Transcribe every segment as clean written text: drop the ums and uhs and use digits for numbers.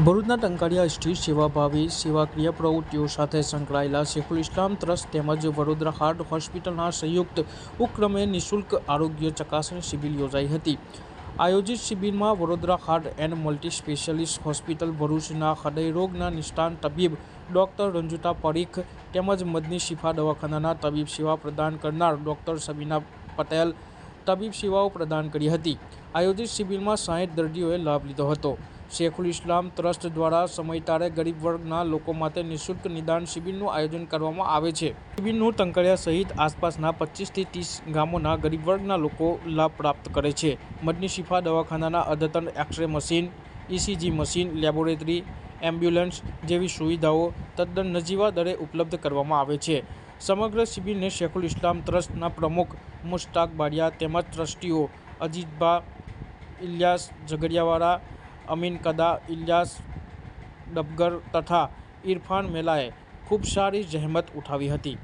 ભરૂચના ટંકારિયા સ્થિત સેવાભાવી સેવાકીય પ્રવૃત્તિઓ સાથે સંકળાયેલા શેખુલ ઇસ્લામ ટ્રસ્ટ તેમજ વડોદરા હાર્ટ હોસ્પિટલના સંયુક્ત ઉપક્રમે નિઃશુલ્ક આરોગ્ય ચકાસણી શિબિર યોજાઈ હતી। આયોજિત શિબિરમાં Vadodara heart and multi specialist hospital ભરૂચના હૃદયરોગના નિષ્ણાત તબીબ ડૉક્ટર રંજુતા પરીખ તેમજ મદની શિફા દવાખાનાના તબીબ સેવા પ્રદાન કરનાર ડૉક્ટર સબીના પટેલ તબીબ સેવાઓ પ્રદાન કરી હતી। આયોજિત શિબિરમાં 60 દર્દીઓએ લાભ લીધો હતો। શેખુલ ઇસ્લામ ટ્રસ્ટ દ્વારા સમયતારે ગરીબ વર્ગના લોકો માટે નિઃશુલ્ક નિદાન શિબિરનું આયોજન કરવામાં આવે છે। શિબિરનું ટંકારિયા સહિત આસપાસના 25 થી 30 ગામોના ગરીબ વર્ગના લોકો લાભ પ્રાપ્ત કરે છે। મદની શિફા દવાખાનાના અદ્યતન X-ray machine, ECG machine, laboratory, ambulance જેવી સુવિધાઓ તદ્દન નજીવા દરે ઉપલબ્ધ કરવામાં આવે છે। સમગ્ર શિબિરને શેખુલ ઇસ્લામ ટ્રસ્ટના પ્રમુખ મુશ્તાક બારિયા તેમજ ટ્રસ્ટીઓ અજીઝભા, ઇલિયાસ ઝઘડિયાવાળા, અમીન કદા, ઇલિયાસ ડબગર તથા ઇરફાન મેલાએ ખૂબ સારી જહેમત ઉઠાવી હતી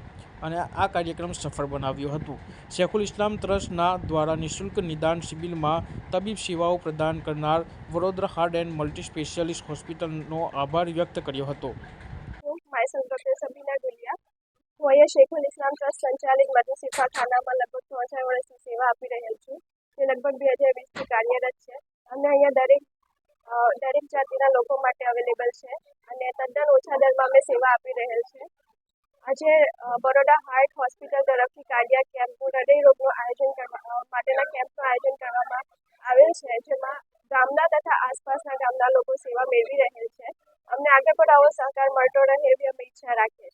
અને આ કાર્યક્રમ સફળ બનાવ્યો હતો। શેખુલ ઇસ્લામ ટ્રસ્ટના દ્વારા નિઃશુલ્ક નિદાન શિબિરમાં તબીબ સેવાઓ પ્રદાન કરનાર Vadodara heart and multi specialist હોસ્પિટલનો આભાર વ્યક્ત કર્યો હતો। હું અહીંયા શેખુલ ઇસ્લામ ટ્રસ્ટ સંચાલિત મદની શિફા ખાનામાં લગભગ 3-4 વર્ષથી સેવા આપી રહેલ છું, જે લગભગ 2020થી કાર્યરત છે। અમને અહીંયા દરેક જાતિના લોકો માટે અવેલેબલ છે અને તદ્દન ઓછા દરમાં અમે સેવા આપી રહેલ છે। આજે બરોડા હાર્ટ હોસ્પિટલ તરફથી કાર્ડિયાક કેમ્પ હૃદયરોગનું માટેના કેમ્પનું આયોજન કરવામાં આવેલ છે, જેમાં ગામના તથા આસપાસના ગામના લોકો સેવા મેળવી રહેલ છે। અમને આગળ પણ આવો સહકાર મળતો રહે એવી અમે ઈચ્છા રાખીએ છીએ।